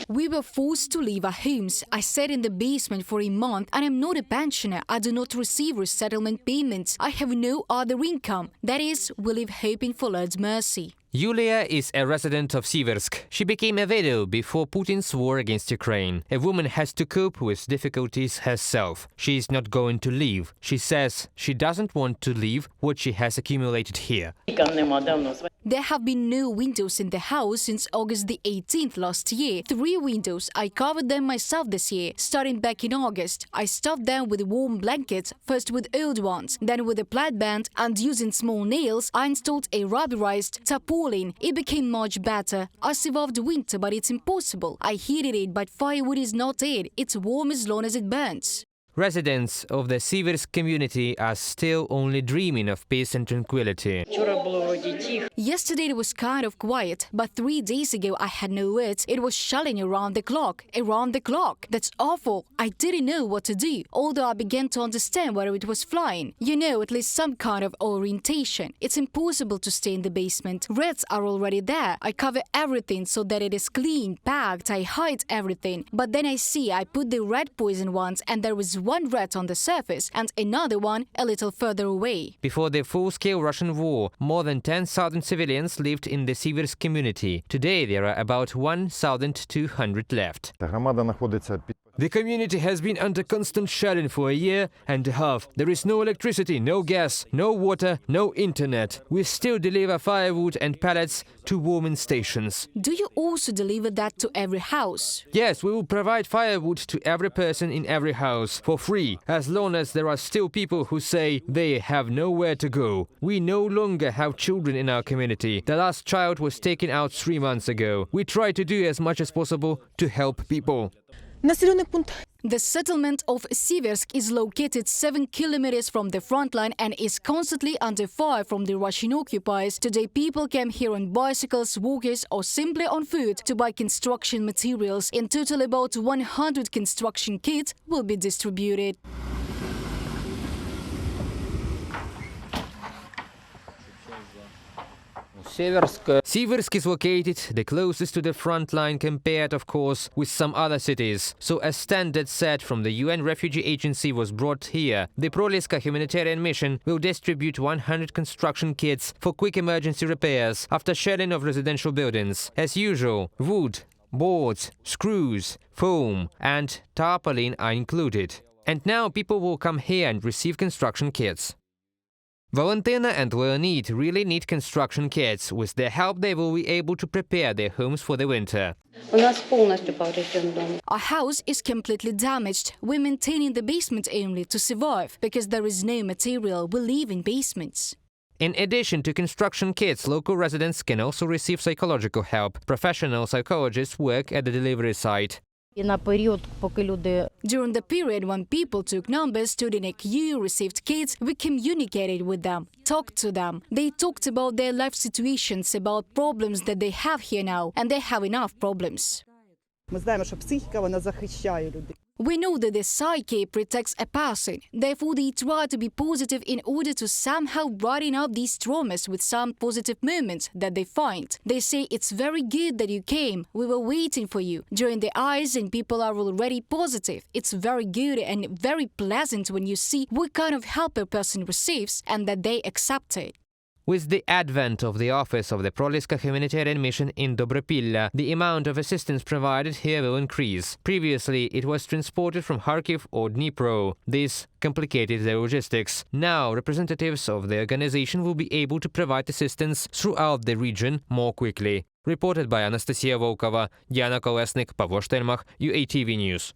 We were forced to leave our homes. I sat in the basement for a month and I'm not a pensioner. I do not receive resettlement payments. I have no other income. That is, we live hoping for Lord's mercy. Yuliia is a resident of Siversk. She became a widow before Putin's war against Ukraine. A woman has to cope with difficulties herself. She is not going to leave. She says she doesn't want to leave what she has accumulated here. There have been no windows in the house since August the 18th last year. 3 windows. I covered them myself this year. Starting back in August, I stuffed them with warm blankets, first with old ones, then with a plaid band, and using small nails, I installed a rubberized tarpaulin. It became much better. I survived winter, but it's impossible. I heated it, but firewood is not it. It's warm as long as it burns. Residents of the Siversk community are still only dreaming of peace and tranquility. Yesterday it was kind of quiet, but 3 days ago I had no words. It was shelling around the clock. Around the clock. That's awful. I didn't know what to do, although I began to understand where it was flying. You know, at least some kind of orientation. It's impossible to stay in the basement. Rats are already there. I cover everything so that it is clean, packed. I hide everything. But then I see I put the rat poison ones and there was one rat on the surface and another one a little further away. Before the full-scale Russian war, more than 10,000 civilians lived in the Siversk community. Today there are about 1,200 left. The community has been under constant shelling for a year and a half. There is no electricity, no gas, no water, no internet. We still deliver firewood and pallets to warming stations. Do you also deliver that to every house? Yes, we will provide firewood to every person in every house for free, as long as there are still people who say they have nowhere to go. We no longer have children in our community. The last child was taken out 3 months ago. We try to do as much as possible to help people. The settlement of Siversk is located 7 kilometers from the front line and is constantly under fire from the Russian occupiers. Today people came here on bicycles, walkers or simply on foot to buy construction materials. In total about 100 construction kits will be distributed. Siversk is located the closest to the front line compared, of course, with some other cities. So a standard set from the UN Refugee Agency was brought here. The Proliska humanitarian mission will distribute 100 construction kits for quick emergency repairs after shelling of residential buildings. As usual, wood, boards, screws, foam and tarpaulin are included. And now people will come here and receive construction kits. Valentina and Leonid really need construction kits. With their help, they will be able to prepare their homes for the winter. Our house is completely damaged. We're maintaining the basement only to survive, because there is no material. We live in basements. In addition to construction kits, local residents can also receive psychological help. Professional psychologists work at the delivery site. During the period when people took numbers, stood in a queue, received kits, we communicated with them, talked to them. They talked about their life situations, about problems that they have here now, and they have enough problems. We know that the psyche protects a person. Therefore, they try to be positive in order to somehow brighten up these traumas with some positive moments that they find. They say it's very good that you came. We were waiting for you. During the eyes and people are already positive. It's very good and very pleasant when you see what kind of help a person receives and that they accept it. With the advent of the office of the Proliska humanitarian mission in Dobropilla, the amount of assistance provided here will increase. Previously, it was transported from Kharkiv or Dnipro. This complicated the logistics. Now, representatives of the organization will be able to provide assistance throughout the region more quickly. Reported by Anastasia Volkova, Diana Kolesnik, Pavlo Shtelmach, UATV News.